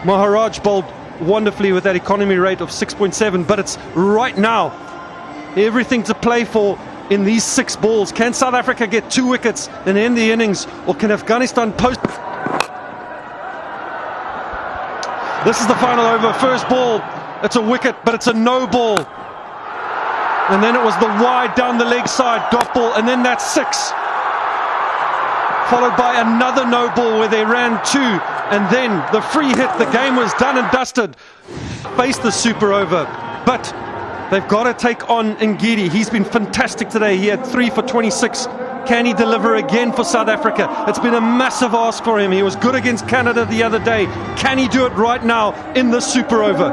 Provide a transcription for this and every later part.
Maharaj bowled wonderfully with that economy rate of 6.7, but it's right now everything to play for in these 6 balls. Can South Africa get 2 wickets and end the innings, or can Afghanistan post? This is the final over. First ball, it's a wicket, but it's a no ball. And then it was the wide down the leg side dot ball, and then that's 6, followed by another no ball where they ran 2, and then the free hit. The game was done and dusted. Faced the super over, but they've got to take on Ngidi. He's been fantastic today. He had 3 for 26. Can he deliver again for South Africa? It's been a massive ask for him. He was good against Canada the other day. Can he do it right now in the super over?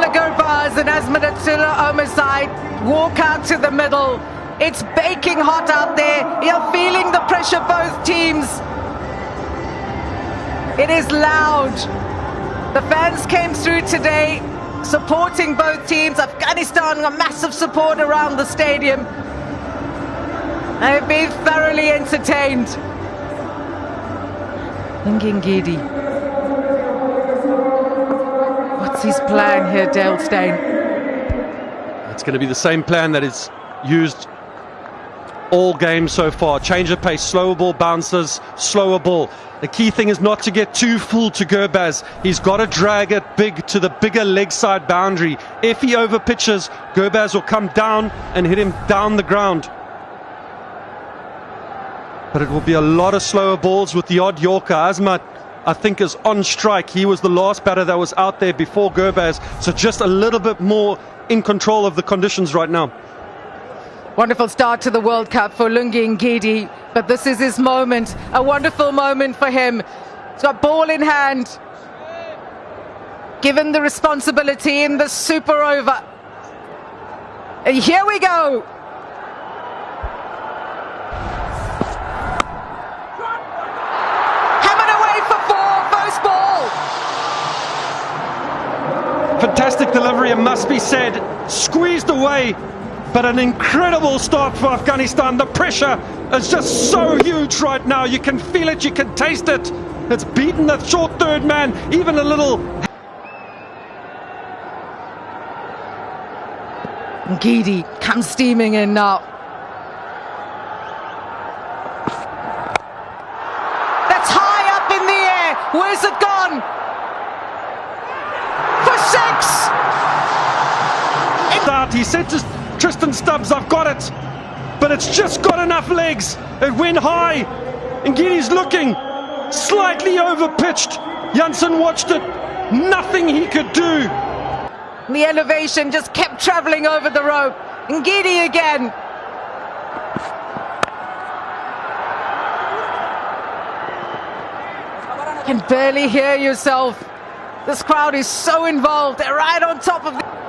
Gurbaz and Azmatullah Omarzai walk out to the middle. It's baking hot out there. You're feeling the pressure, both teams. It is loud. The fans came through today supporting both teams. Afghanistan, a massive support around the stadium. They've been thoroughly entertained. Ngidi. What's his plan here, Dale Steyn? It's going to be the same plan that is used all games so far. Change of pace, slower ball bounces, slower ball. The key thing is not to get too full to Gurbaz. He's got to drag it big to the bigger leg side boundary. If he over pitches, Gurbaz will come down and hit him down the ground. But it will be a lot of slower balls with the odd Yorker. Azmat, I think, is on strike. He was the last batter that was out there before Gurbaz, so just a little bit more in control of the conditions right now. Wonderful start to the World Cup for Lungi Ngidi, but this is his moment, a wonderful moment for him. He's got ball in hand, given the responsibility in the super over. And here we go. Hammered away for 4, first ball. Fantastic delivery, it must be said. Squeezed away, but an incredible start for Afghanistan. The pressure is just so huge right now. You can feel it, you can taste it. It's beaten the short third man, even a little. Ngidi comes steaming in now. That's high up in the air. Where's it gone? For 6! He said to Tristan Stubbs, I've got it, but it's just got enough legs. It went high. Ngidi's looking slightly overpitched. Janssen watched it. Nothing he could do. The elevation just kept traveling over the rope. Ngidi again. You can barely hear yourself. This crowd is so involved. They're right on top of the...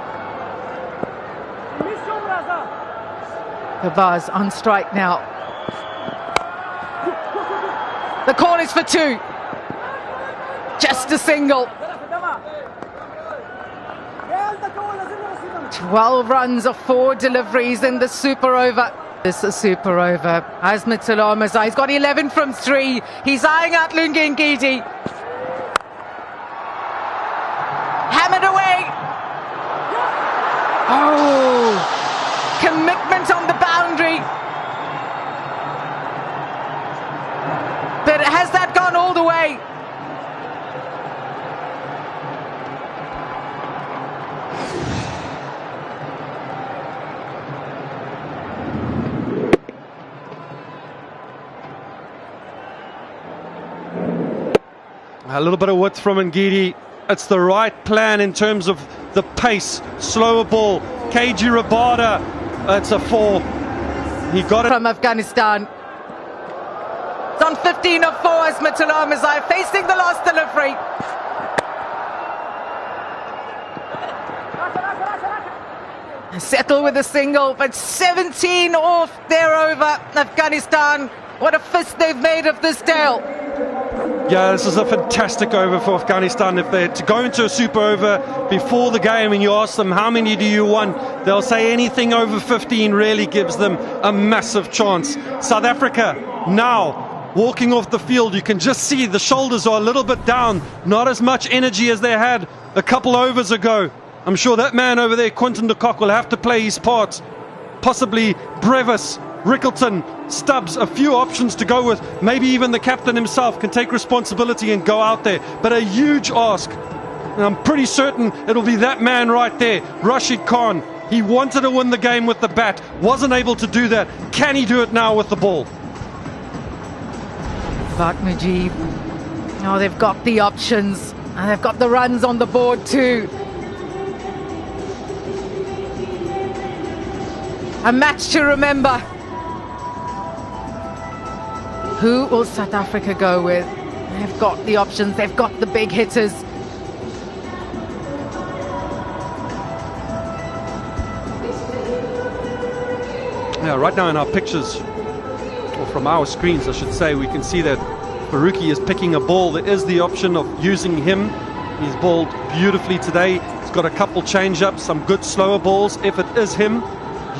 Gurbaz on strike now. The call is for 2. Just a single. 12 runs of 4 deliveries in the super over. This is super over. Azmatullah Omarzai, he's got 11 from 3. He's eyeing out Lungi Ngidi. Hammered away. Oh! Commitment on the boundary. But has that gone all the way? A little bit of width from Ngidi. It's the right plan in terms of the pace. Slower ball. KG Rabada. It's a 4. He got it from Afghanistan. It's on 15 of 4 as Azmatullah Omarzai facing the last delivery. Settle with a single, but 17 off. They're over. Afghanistan, what a fist they've made of this, Dale. Yeah, this is a fantastic over for Afghanistan. If they're to go into a super over before the game and you ask them how many do you want, they'll say anything over 15 really gives them a massive chance. South Africa now walking off the field. You can just see the shoulders are a little bit down, not as much energy as they had a couple overs ago. I'm sure that man over there, Quinton de Kock, will have to play his part. Possibly Brevis, Rickleton, Stubbs, a few options to go with. Maybe even the captain himself can take responsibility and go out there. But a huge ask. And I'm pretty certain it'll be that man right there, Rashid Khan. He wanted to win the game with the bat, wasn't able to do that. Can he do it now with the ball? But Mujib, oh, they've got the options and they've got the runs on the board too. A match to remember. Who will South Africa go with? They've got the options, they've got the big hitters. Yeah, right now in our pictures, or from our screens I should say, we can see that Faruqi is picking a ball. There is the option of using him. He's bowled beautifully today. He's got a couple change-ups, some good slower balls. If it is him,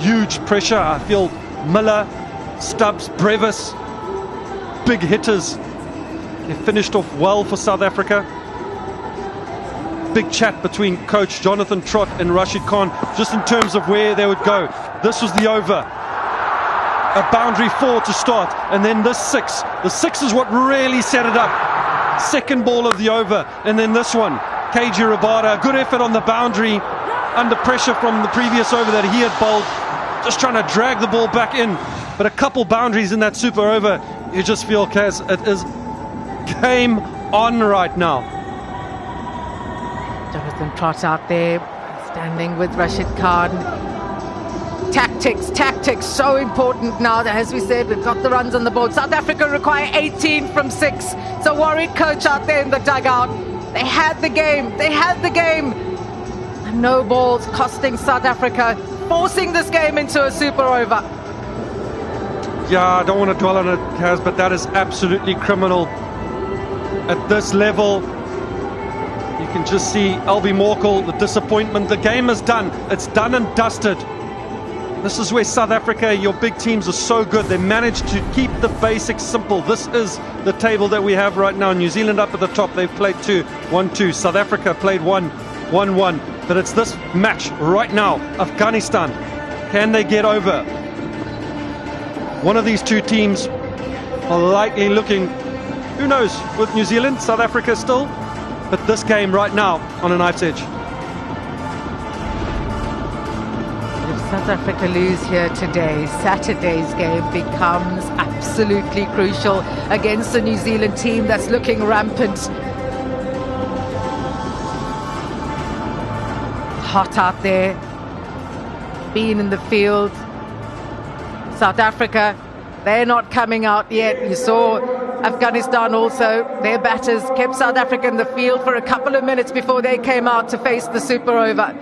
huge pressure. I feel Miller, Stubbs, Brevis, big hitters. They finished off well for South Africa. Big chat between coach Jonathan Trott and Rashid Khan just in terms of where they would go. This was the over. A boundary 4 to start, and then this 6. The 6 is what really set it up. Second ball of the over, and then this one. KG Rabada, good effort on the boundary, under pressure from the previous over that he had bowled, just trying to drag the ball back in. But a couple boundaries in that super over, you just feel, Kaz, it is game on right now. Jonathan Trott out there, standing with Rashid Khan. Tactics, so important now. That, as we said, we've got the runs on the board. South Africa require 18 from 6. So worried coach out there in the dugout. They had the game. And no balls costing South Africa, forcing this game into a super over. Yeah, I don't want to dwell on it, Kaz, but that is absolutely criminal. At this level, you can just see Albie Morkel, the disappointment. The game is done. It's done and dusted. This is where South Africa, your big teams, are so good. They managed to keep the basics simple. This is the table that we have right now. New Zealand up at the top. They've played 2, 1-2. South Africa played 1, 1-1. But it's this match right now. Afghanistan. Can they get over? One of these two teams are likely looking, who knows, with New Zealand, South Africa still. But this game right now on a knife's edge. South Africa lose here today, Saturday's game becomes absolutely crucial against the New Zealand team that's looking rampant. Hot out there, being in the field. South Africa, they're not coming out yet. You saw Afghanistan also, their batters kept South Africa in the field for a couple of minutes before they came out to face the super over.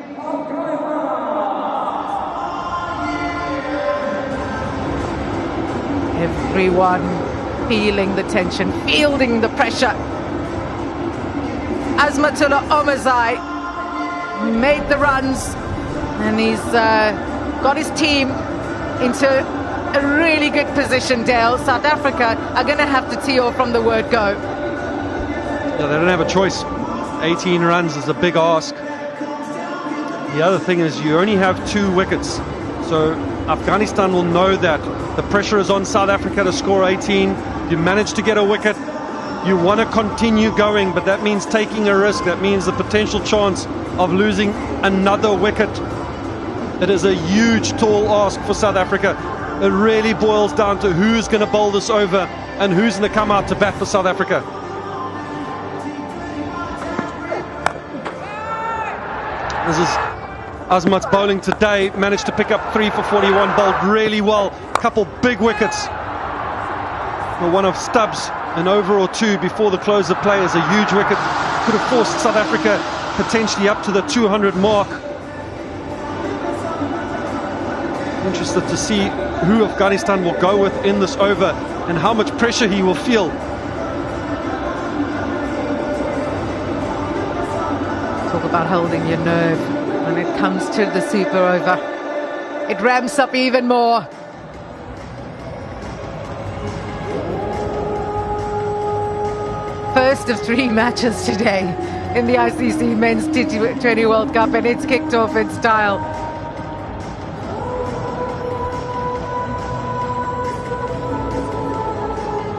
Everyone feeling the tension, fielding the pressure. Azmatullah Omazai made the runs, and he's got his team into a really good position, Dale. South Africa are going to have to tee off from the word go. Yeah, they don't have a choice. 18 runs is a big ask. The other thing is you only have 2 wickets. So Afghanistan will know that the pressure is on South Africa to score 18. You manage to get a wicket, you want to continue going, but that means taking a risk. That means the potential chance of losing another wicket. It is a huge, tall ask for South Africa. It really boils down to who's going to bowl this over and who's going to come out to bat for South Africa. This is Azmat's bowling today, managed to pick up 3 for 41, bowled really well. Couple big wickets. The one of Stubbs, an over or 2 before the close of play is a huge wicket. Could have forced South Africa potentially up to the 200 mark. Interested to see who Afghanistan will go with in this over and how much pressure he will feel. Talk about holding your nerve when it comes to the super over. It ramps up even more. first of 3 matches today in the ICC Men's T20 World Cup, and it's kicked off in style.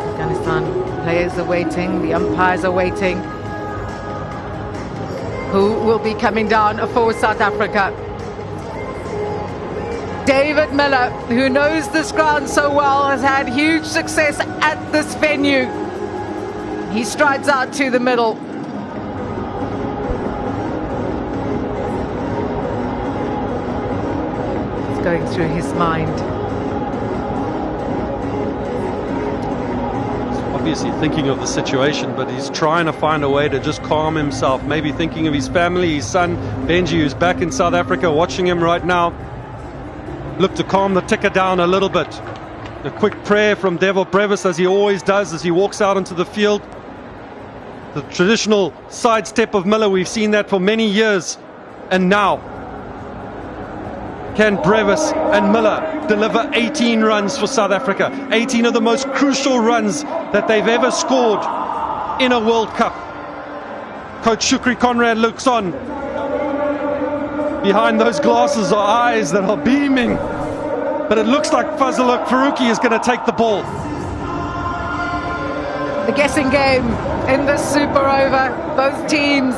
Afghanistan players are waiting, the umpires are waiting. Who will be coming down for South Africa? David Miller, who knows this ground so well, has had huge success at this venue. He strides out to the middle. It's going through his mind. Obviously thinking of the situation, but he's trying to find a way to just calm himself. Maybe thinking of his family, his son Benji, who's back in South Africa, watching him right now. Look to calm the ticker down a little bit. A quick prayer from Devil Brevis, as he always does as he walks out onto the field. The traditional sidestep of Miller, we've seen that for many years. And now, can Brevis and Miller deliver 18 runs for South Africa? 18 of the most crucial runs that they've ever scored in a World Cup. Coach Shukri Conrad looks on. Behind those glasses are eyes that are beaming. But it looks like Fazlullah Faruqi is going to take the ball. The guessing game in this Super Over, both teams.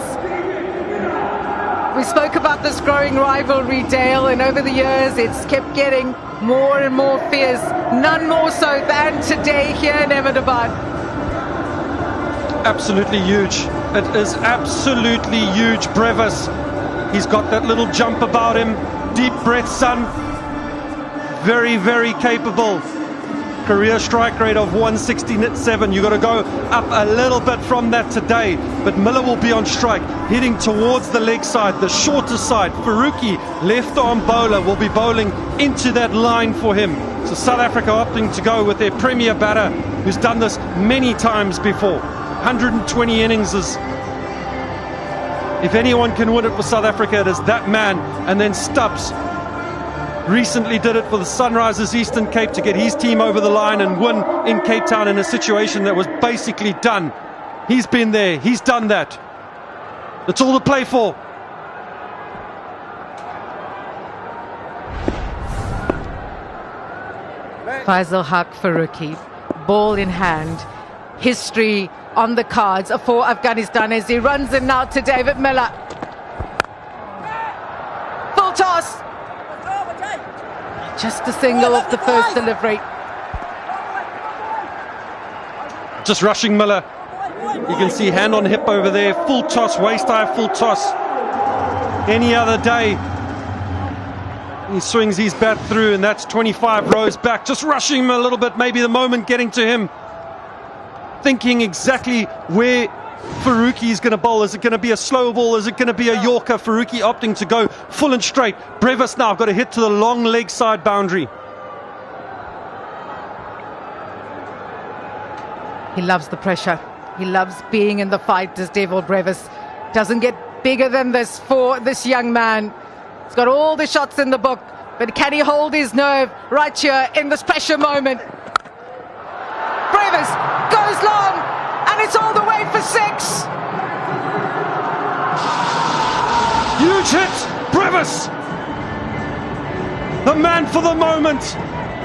We spoke about this growing rivalry, Dale, and over the years it's kept getting more and more fierce. None more so than today here in Ahmedabad. Absolutely huge. It is absolutely huge. Brevis, he's got that little jump about him. Deep breath, son. Very, very capable. Career strike rate of 167. You've got to go up a little bit from that today. But Miller will be on strike, heading towards the leg side, the shorter side. Faruqi, left arm bowler, will be bowling into that line for him. So South Africa opting to go with their premier batter, who's done this many times before. 120 innings is... If anyone can win it for South Africa, it is that man. And then Stubbs recently did it for the Sunrisers Eastern Cape to get his team over the line and win in Cape Town in a situation that was basically done. He's been there, he's done that. That's all to play for. Faisal Haq Faruqi, ball in hand, history on the cards for Afghanistan as he runs in now to David Miller. Full toss. Just a single off the first delivery. Just rushing Miller. You can see hand on hip over there. Full toss, waist high, full toss. Any other day, he swings his bat through, and that's 25 rows back. Just rushing him a little bit, maybe the moment getting to him. Thinking exactly where Faruqi is going to bowl. Is it going to be a slow ball? Is it going to be a Yorker? Faruqi opting to go full and straight. Brevis now got to hit to the long leg side boundary. He loves the pressure. He loves being in the fight, does Devil Brevis. Doesn't get bigger than this for this young man. He's got all the shots in the book, but can he hold his nerve right here in this pressure moment? Brevis goes long, and it's all the way for 6. Huge hit, Brevis. The man for the moment.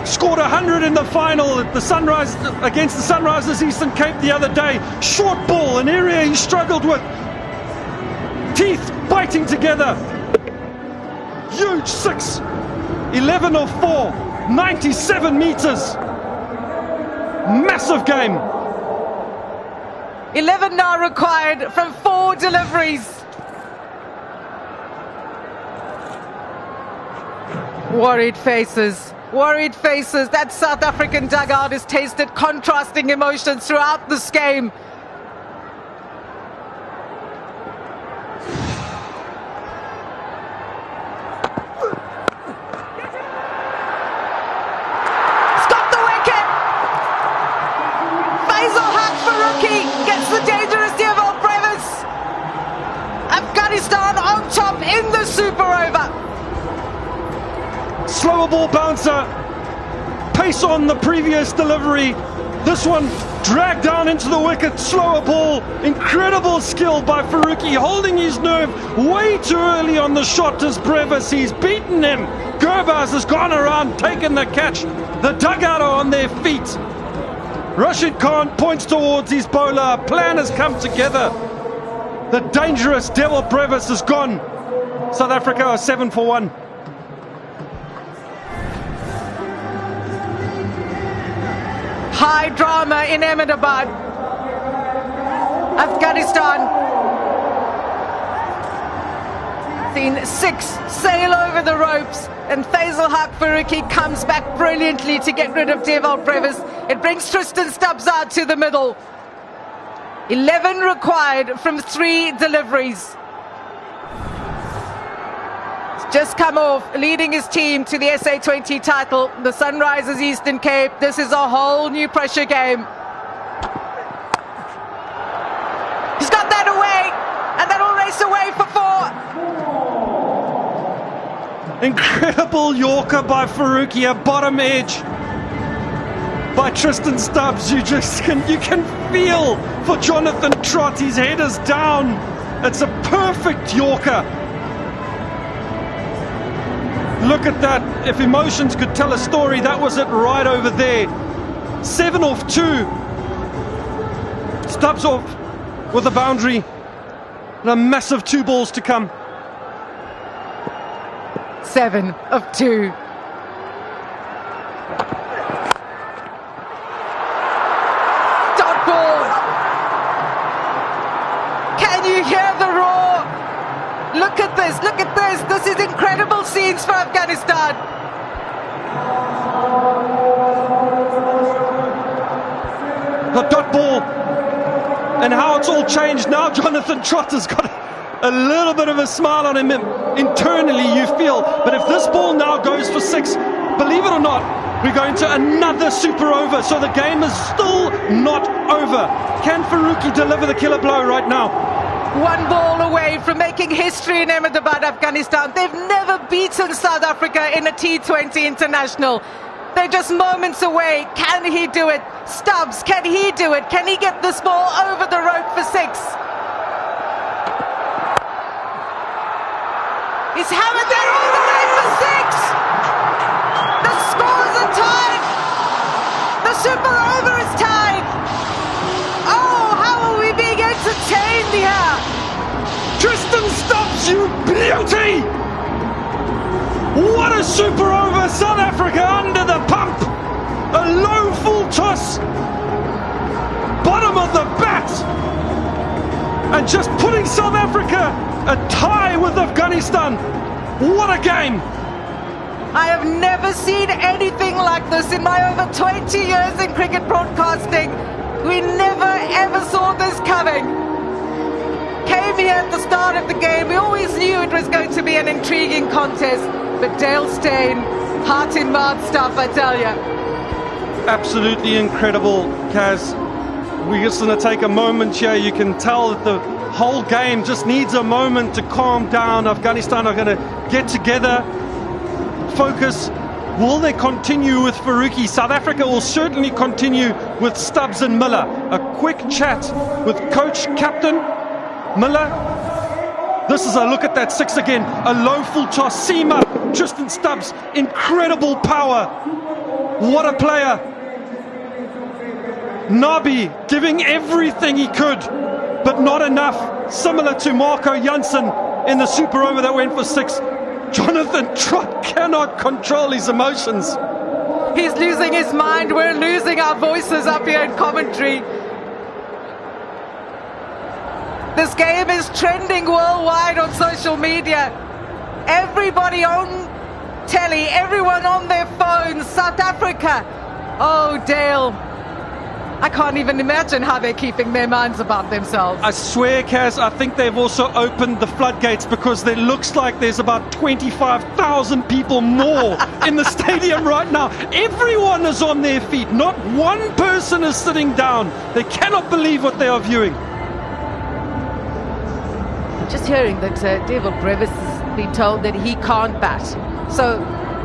Scored 100 in the final at the Sunrise against the Sunrisers Eastern Cape the other day. Short ball, an area he struggled with. Teeth biting together. Huge 6. 11 of 4. 97 meters. Massive game. 11 now required from 4 deliveries. Worried faces. Worried faces. That South African dugout has tasted contrasting emotions throughout this game. Stop the wicket! Faisal Haq Faruqi gets the dangerous Devil Brevis. Afghanistan on top in the Super Over. Slower ball bouncer, pace on the previous delivery. This one Dragged down into the wicket, slower ball, incredible skill by Faruqi, holding his nerve way too early on the shot as Brevis. He's beaten him. Gurbaz has gone around, taken the catch. The dugout are on their feet. Rashid Khan points towards his bowler. A plan has come together. The dangerous Devil Brevis is gone. South Africa are 7 for 1. High drama in Ahmedabad. Afghanistan seen 6 sail over the ropes, and Faisal Haq Faruqi comes back brilliantly to get rid of Devil Brevis. It brings Tristan Stubbs out to the middle. 11 required from 3 deliveries. Just come off, leading his team to the SA20 title, the Sunrisers Eastern Cape. This is a whole new pressure game. He's got that away, and that'll race away for 4. Incredible Yorker by Faruqi, a bottom edge by Tristan Stubbs. You can feel for Jonathan Trott. His head is down. It's a perfect Yorker. Look at that. If emotions could tell a story, that was it right over there. 7 off 2. Stubbs off with a boundary. And a massive 2 balls to come. 7 of 2. Dot ball. Can you hear the roar? Look at this, look at this. This is incredible scenes for Afghanistan. The dot ball. And how it's all changed now. Jonathan Trott has got a little bit of a smile on him internally, you feel. But if this ball now goes for 6, believe it or not, we're going to another super over. So the game is still not over. Can Faruqi deliver the killer blow right now? 1 ball away from making history in Ahmedabad, Afghanistan. They've never beaten South Africa in a T20 international. They're just moments away. Can he do it? Stubbs, can he do it? Can he get this ball over the rope for 6? He's hammered that all the way for 6! The scores are tied! The super over is tied! Oh, how are we being entertained here? Tristan Stubbs, you beauty! What a super over! South Africa under the pump! A low full toss! Bottom of the bat! And just putting South Africa a tie with Afghanistan. What a game! I have never seen anything like this in my over 20 years in cricket broadcasting. We never ever saw this coming. Came here at the start of the game. We always knew it was going to be an intriguing contest. But Dale Steyn, heart in mouth stuff, I tell you. Absolutely incredible, Kaz. We're just going to take a moment here. You can tell that the whole game just needs a moment to calm down. Afghanistan are going to get together, focus. Will they continue with Faruqi? South Africa will certainly continue with Stubbs and Miller. A quick chat with coach, captain Miller. This is a look at that 6 again. A low full toss, seam up. Tristan Stubbs, incredible power. What a player. Nabi giving everything he could, but not enough. Similar to Marco Jansen in the super over that went for 6. Jonathan Trott cannot control his emotions. He's losing his mind. We're losing our voices up here in commentary. This game is trending worldwide on social media. Everybody on telly, everyone on their phones. South Africa. Oh, Dale. I can't even imagine how they're keeping their minds about themselves. I swear, Kaz, I think they've also opened the floodgates, because there looks like there's about 25,000 people more in the stadium right now. Everyone is on their feet. Not one person is sitting down. They cannot believe what they are viewing. Just hearing that Devil Brevis has been told that he can't bat. So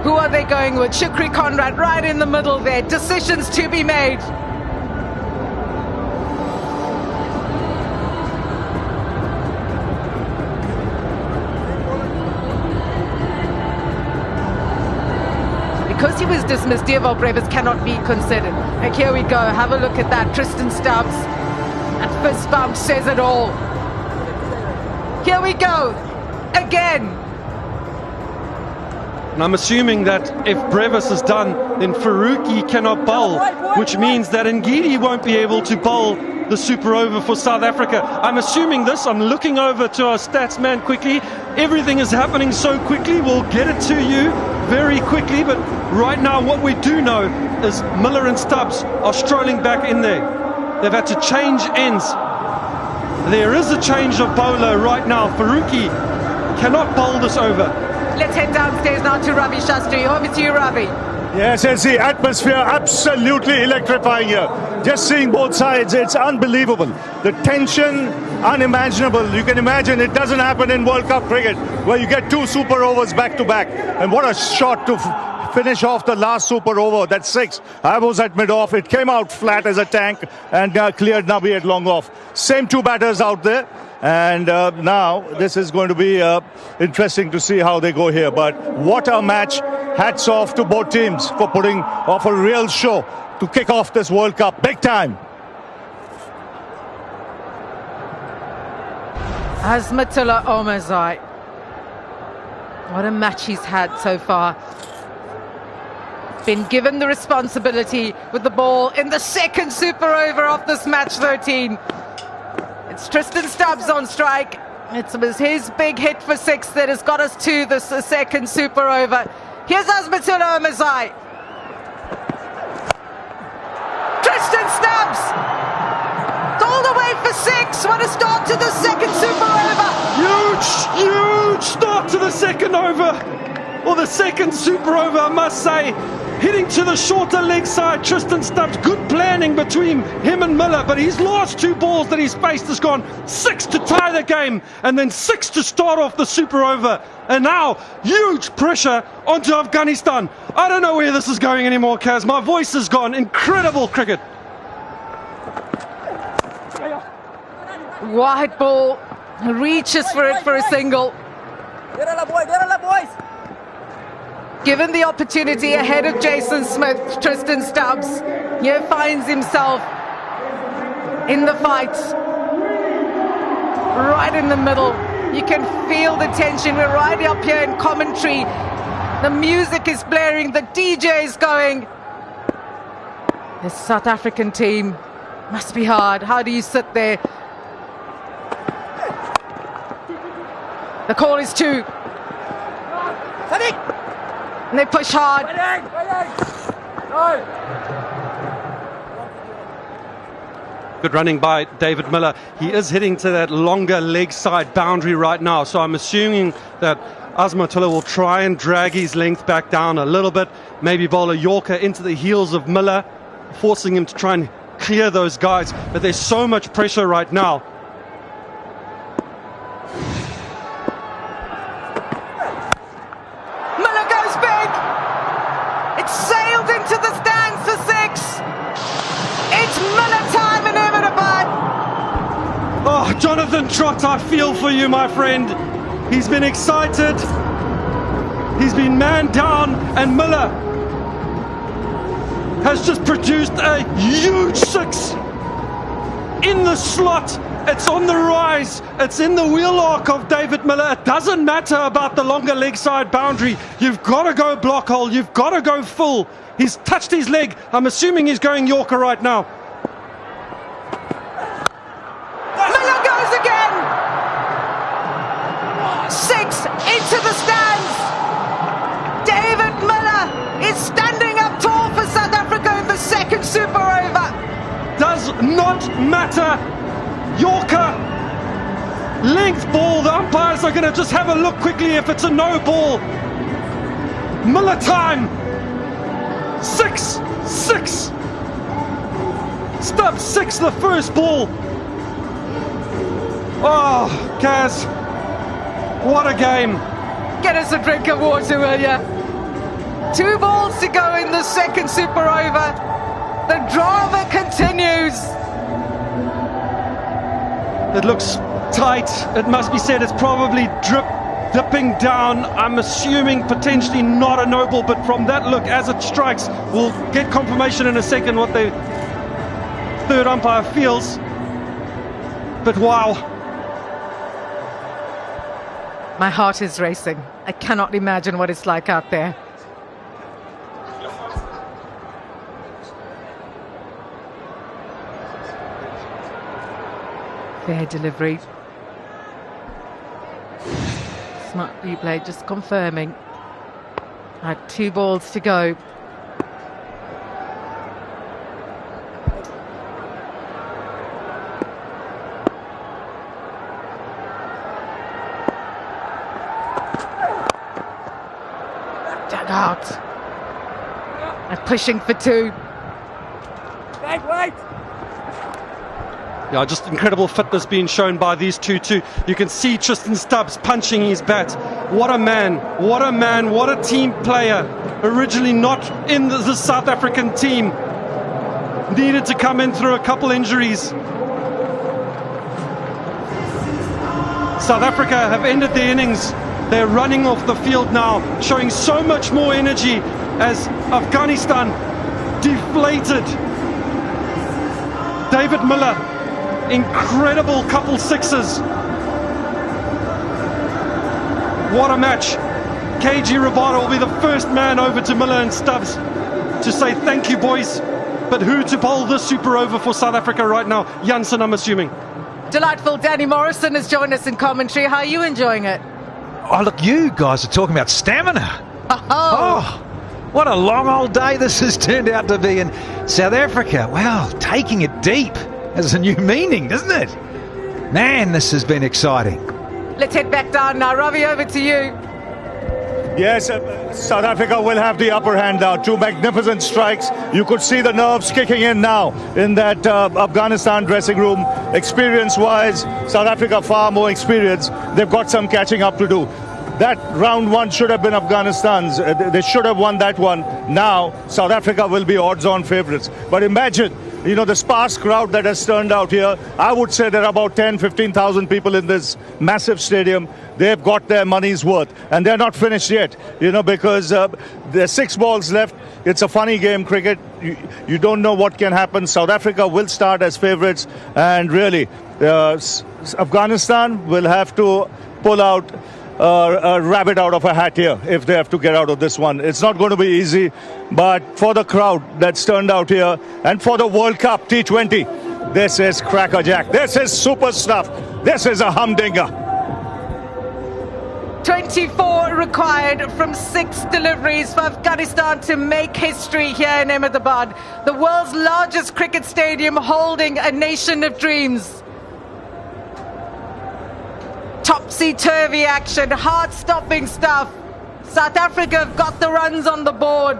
who are they going with? Shukri Conrad right in the middle there. Decisions to be made. always dismissed. Dearval Brevis cannot be considered. And here we go. Have a look at that. Tristan Stubbs. And fist bump says it all. Here we go. Again. And I'm assuming that if Brevis is done, then Faruqi cannot bowl, which means that Ngidi won't be able to bowl the super over for South Africa. I'm assuming this. I'm looking over to our stats man quickly. Everything is happening so quickly. We'll get it to you very quickly. But right now, what we do know is Miller and Stubbs are strolling back in there. They've had to change ends. There is a change of bowler right now. Faruqi cannot bowl this over. Let's head downstairs now to Ravi Shastri. Over to you, Ravi. Yes, it's the atmosphere absolutely electrifying here. Just seeing both sides, it's unbelievable. The tension, unimaginable. You can imagine it doesn't happen in World Cup cricket where you get two super overs back to back. And what a shot to finish off the last super over. That's 6. I was at mid-off. It came out flat as a tank and cleared Nabi at long off. Same two batters out there. And now this is going to be interesting to see how they go here. But what a match. Hats off to both teams for putting off a real show to kick off this World Cup. Big time. Azmatullah Omarzai. What a match he's had so far. Been given the responsibility with the ball in the second super over of this match 13. It's Tristan Stubbs on strike. It was his big hit for 6 that has got us to the second super over. Here's Azmatullah Omarzai. Tristan Stubbs! All the way for 6. What a start to the second super over. Huge start to the second over. Or the second super over, I must say. Hitting to the shorter leg side, Tristan Stubbs, good planning between him and Miller, but his last 2 balls that he's faced has gone 6 to tie the game, and then 6 to start off the super over. And now, huge pressure onto Afghanistan. I don't know where this is going anymore, Kaz. My voice is gone. Incredible cricket. Wide ball, reaches for it for a single. Given the opportunity ahead of Jason Smith, Tristan Stubbs here finds himself in the fight, right in the middle. You can feel the tension. We're right up here in commentary. The music is blaring, the DJ is going. This South African team must be hard. How do you sit there? The call is 2. And they push hard. Good running by David Miller. He is hitting to that longer leg side boundary right now. So I'm assuming that Azmatullah will try and drag his length back down a little bit. Maybe bowl a Yorker into the heels of Miller, forcing him to try and clear those guys. But there's so much pressure right now. Sailed into the stands for 6. It's Miller time in Ahmedabad. Oh, Jonathan Trott, I feel for you, my friend. He's been excited. He's been man down, and Miller has just produced a huge 6 in the slot. It's on the rise. It's in the wheel arc of David Miller. It doesn't matter about the longer leg side boundary. You've got to go block hole. You've got to go full. He's touched his leg. I'm assuming he's going Yorker right now. Miller goes again. 6 into the stands. David Miller is standing up tall for South Africa in the second super over. Does not matter. Yorker, length ball. The umpires are going to just have a look quickly if it's a no ball. Miller time. 6. Stubbs 6 the first ball. Oh, Kaz, what a game. Get us a drink of water, will ya? 2 balls to go in the second super over. The drama continues. It looks tight. It must be said it's probably drip dipping down. I'm assuming potentially not a no ball, but from that look as it strikes, we'll get confirmation in a second what the third umpire feels. But wow. My heart is racing. I cannot imagine what it's like out there. Fair delivery. Smart replay, just confirming. Had 2 balls to go. Dug out. And pushing for 2. Wait! Yeah, just incredible fitness being shown by these two. You can see Tristan Stubbs punching his bat. What a man, what a man, what a team player. Originally not in the South African team. Needed to come in through a couple injuries. South Africa have ended their innings. They're running off the field now, showing so much more energy as Afghanistan deflated. David Miller, incredible couple sixes. What a match. KG Rabada will be the first man over to Miller and Stubbs to say thank you, boys. But who to bowl this super over for South Africa right now? Jansen, I'm assuming. Delightful. Danny Morrison has joined us in commentary. How are you enjoying it? Oh, look, you guys are talking about stamina. Oh, what a long old day this has turned out to be in South Africa. Wow, taking it deep has a new meaning, doesn't it? Man, this has been exciting. Let's head back down now. Ravi, over to you. Yes, South Africa will have the upper hand now. 2 magnificent strikes. You could see the nerves kicking in now in that Afghanistan dressing room. Experience-wise, South Africa far more experienced. They've got some catching up to do. That round 1 should have been Afghanistan's. They should have won that one. Now, South Africa will be odds-on favourites. But imagine, you know, the sparse crowd that has turned out here. I would say there are about 10, 15,000 people in this massive stadium. They've got their money's worth. And they're not finished yet, you know, because there's 6 balls left. It's a funny game, cricket. You don't know what can happen. South Africa will start as favourites. And really, Afghanistan will have to pull out a rabbit out of a hat here if they have to get out of this one. It's not going to be easy, but for the crowd that's turned out here and for the World Cup T20, this is crackerjack. This is super stuff. This is a humdinger. 24 required from 6 deliveries for Afghanistan to make history here in Ahmedabad, the world's largest cricket stadium holding a nation of dreams. Topsy-turvy action, heart-stopping stuff. South Africa have got the runs on the board.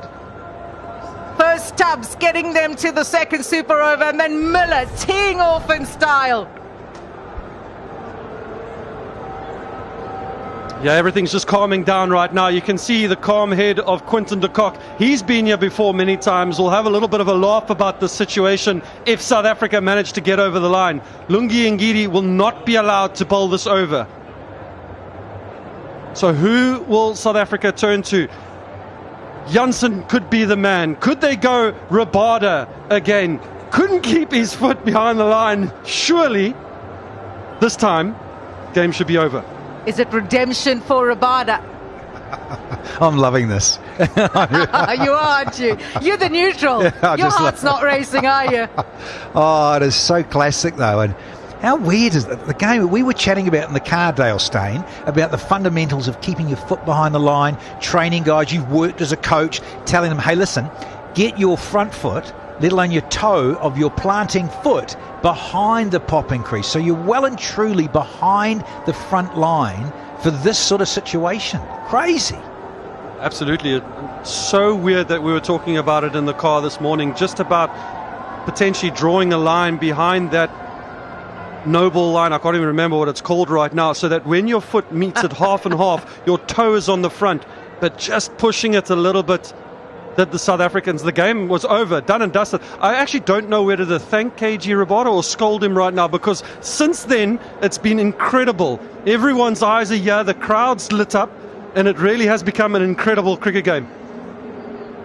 First Stubbs getting them to the second super over, and then Miller teeing off in style. Yeah, everything's just calming down right now. You can see the calm head of Quinton de Kock. He's been here before many times. We'll have a little bit of a laugh about this situation if South Africa manage to get over the line. Lungi Ngidi will not be allowed to bowl this over. So who will South Africa turn to? Jansen could be the man. Could they go Rabada again? Couldn't keep his foot behind the line. Surely, this time, game should be over. Is it redemption for Rabada? I'm loving this. You are, aren't you? You're the neutral. Yeah, your heart's not racing, are you? Oh, it is so classic, though. And how weird is the game? We were chatting about in the car, Dale Steyn, about the fundamentals of keeping your foot behind the line, training guys. You've worked as a coach, telling them, hey, listen, get your front foot, let alone your toe of your planting foot behind the popping crease. So you're well and truly behind the front line for this sort of situation. Crazy. Absolutely. It's so weird that we were talking about it in the car this morning, just about potentially drawing a line behind that no-ball line. I can't even remember what it's called right now, so that when your foot meets at half and half, your toe is on the front, but just pushing it a little bit did the South Africans. The game was over, done and dusted. I actually don't know whether to thank KG Rabada or scold him right now, because since then it's been incredible. Everyone's eyes are here, the crowd's lit up, and it really has become an incredible cricket game.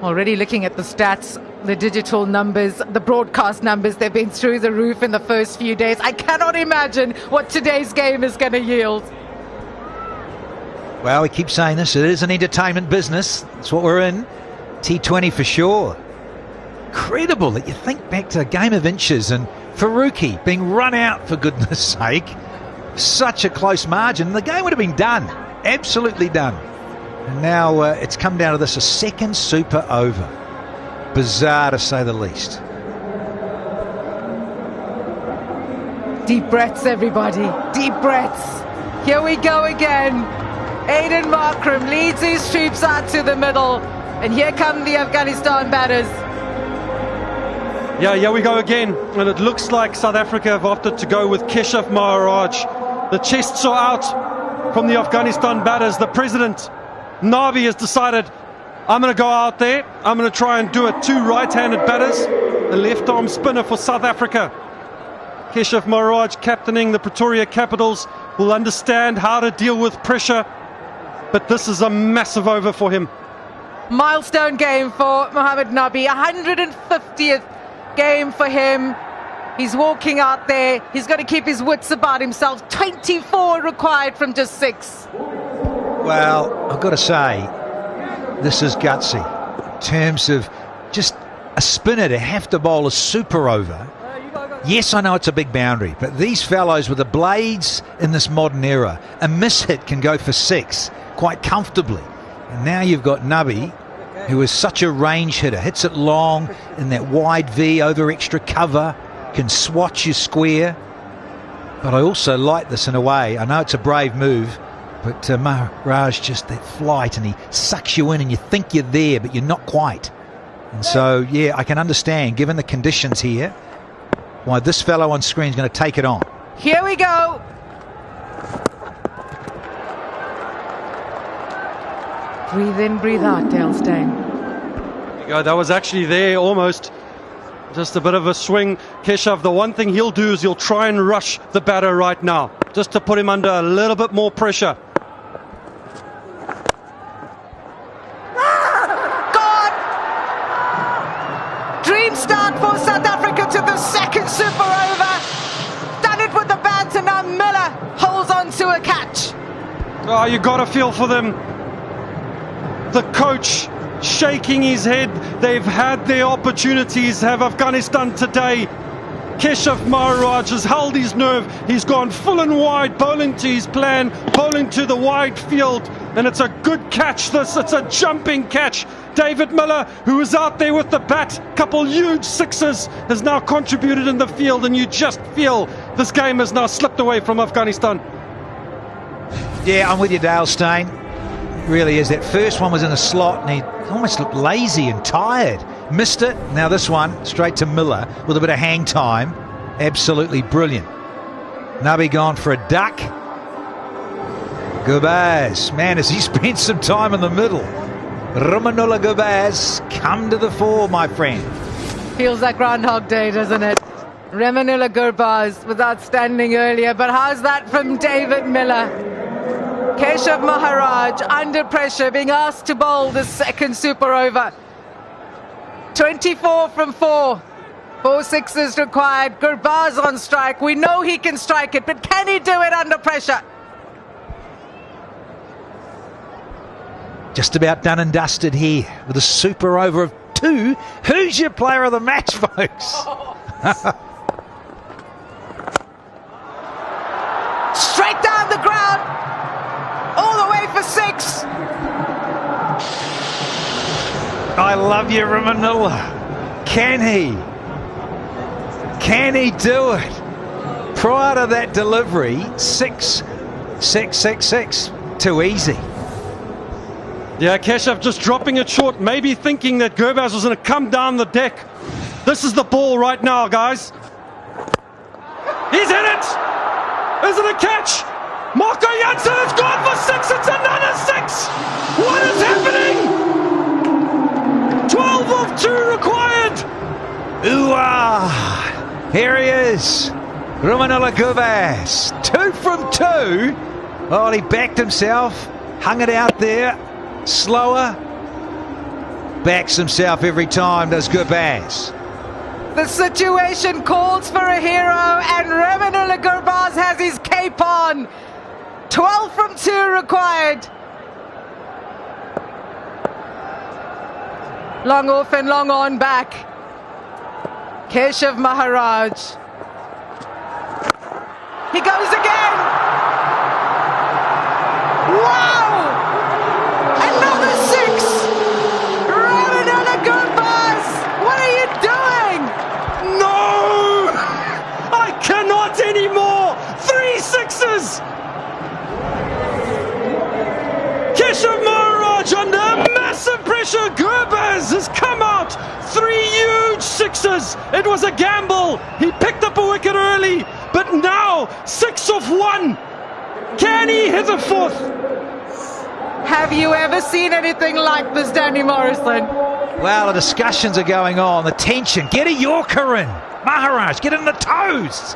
Already looking at the stats, the digital numbers, the broadcast numbers, they've been through the roof in the first few days. I cannot imagine what today's game is going to yield. Well, we keep saying this, it is an entertainment business. That's what we're in. T20 for sure. Incredible that you think back to a game of inches and Faruqi being run out, for goodness sake. Such a close margin. The game would have been done. Absolutely done. And now it's come down to this, a second super over. Bizarre to say the least. Deep breaths, everybody. Deep breaths. Here we go again. Aiden Markram leads his troops out to the middle. And here come the Afghanistan batters. Yeah, here we go again. And it looks like South Africa have opted to go with Keshav Maharaj. The chests are out from the Afghanistan batters. The president, Nabi, has decided, I'm going to go out there. I'm going to try and do it. Two right-handed batters. A left-arm spinner for South Africa. Keshav Maharaj, captaining the Pretoria Capitals, will understand how to deal with pressure. But this is a massive over for him. Milestone game for Mohamed Nabi. 150th game for him. He's walking out there. He's got to keep his wits about himself. 24 required from just 6. Well, I've got to say, this is gutsy in terms of just a spinner to have to bowl a super over. Yes, I know it's a big boundary, but these fellows with the blades in this modern era, a mishit can go for 6 quite comfortably. And now you've got Nabi, who is such a range hitter, hits it long in that wide V over extra cover, can swatch your square. But I also like this in a way. I know it's a brave move, but Maharaj, just that flight, and he sucks you in and you think you're there, but you're not quite. And so, yeah, I can understand, given the conditions here, why this fellow on screen is going to take it on. Here we go. Breathe in, breathe out, Dale Steyn. There you go. That was actually there almost. Just a bit of a swing. Keshav, the one thing he'll do is he'll try and rush the batter right now, just to put him under a little bit more pressure. Gone! Dream start for South Africa to the second super over. Done it with the bat, and now Miller holds on to a catch. Oh, you got to feel for them. The coach shaking his head. They've had their opportunities, have Afghanistan today. Keshav Maharaj has held his nerve. He's gone full and wide, bowling to his plan, bowling to the wide field. And it's a good catch, this. It's a jumping catch. David Miller, who was out there with the bat, couple huge sixes, has now contributed in the field. And you just feel this game has now slipped away from Afghanistan. Yeah, I'm with you, Dale Steyn. Really is. That first one was in a slot and he almost looked lazy and tired. Missed it. Now this one straight to Miller with a bit of hang time. Absolutely brilliant. Nabi gone for a duck. Gurbaz, man, has he spent some time in the middle. Ramanullah Gurbaz, come to the fore, my friend. Feels like Groundhog Day, doesn't it? Ramanullah Gurbaz was outstanding earlier, but how's that from David Miller? Keshav Maharaj under pressure, being asked to bowl the second super over. 24 from 4. 4 sixes required. Gurbaz on strike. We know he can strike it, but can he do it under pressure? Just about done and dusted here with a super over of 2. Who's your player of the match, folks? Straight down the ground. All the way for 6. I love you, Ramanullah. Can he? Can he do it? Prior to that delivery, 6, 6, 6, 6. Too easy. Yeah, Keshav just dropping it short, maybe thinking that Gurbaz was going to come down the deck. This is the ball right now, guys. He's hit it! Is it a catch? Marco Jansen has gone for 6. It's another 6. What is happening? 12 12 of 2 required. Ooh-ah! Here he is, Rumanula Gubas. 2 from 2. Oh, he backed himself, hung it out there, slower. Backs himself every time, does Gubas. The situation calls for a hero, and Rumanula Gubas has his cape on. 12 from 2 required. Long off and long on back. Keshav Maharaj. He goes again. Wow! Another 6! Rumanula Gubas! What are you doing? No! I cannot anymore! 3 6s! Keshav Maharaj under massive pressure. Gurbaz has come out. 3 huge 6s. It was a gamble. He picked up a wicket early, but now 6 of 1. Can he hit a 4th? Have you ever seen anything like this, Danny Morrison? Well, the discussions are going on, the tension. Get a Yorker in. Maharaj, get in the toes.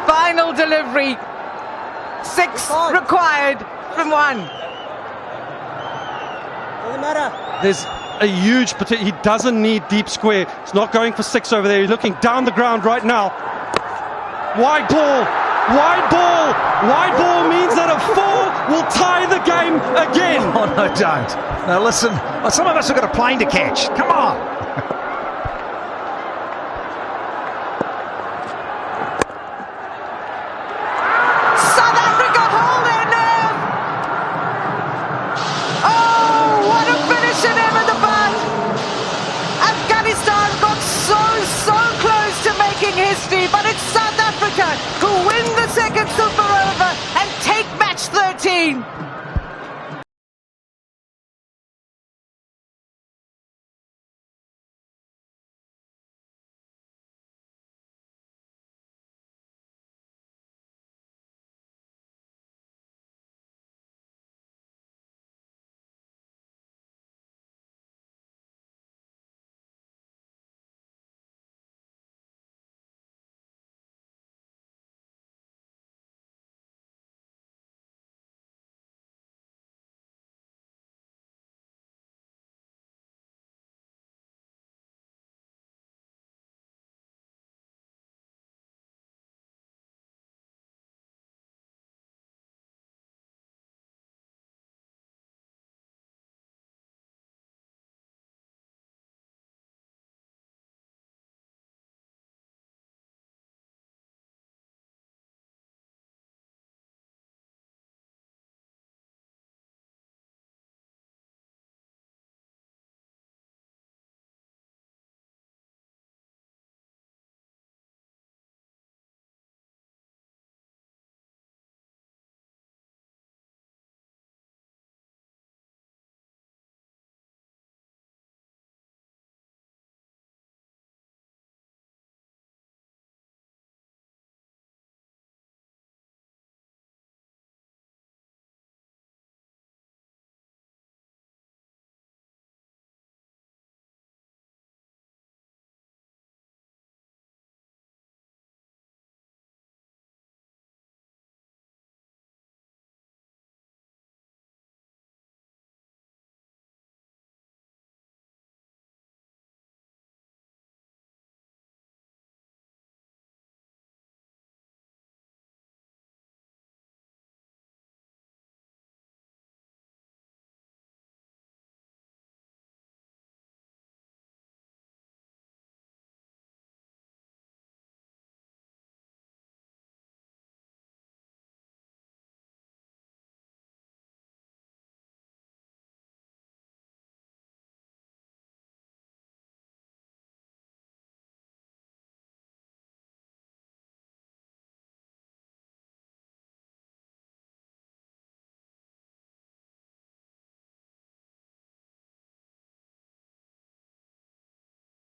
Final delivery. 6 required from 1. Doesn't matter. There's a huge potential. He doesn't need deep square. He's not going for 6 over there. He's looking down the ground right now. Wide ball. Wide ball. Wide ball means that a 4 will tie the game again. Oh, no, don't. Now, listen, some of us have got a plane to catch. Come on. South Africa hold their nerve. Oh, what a finish in him in the bud. Afghanistan got so close to making history, but it's South Africa who win the second super over and take match 13.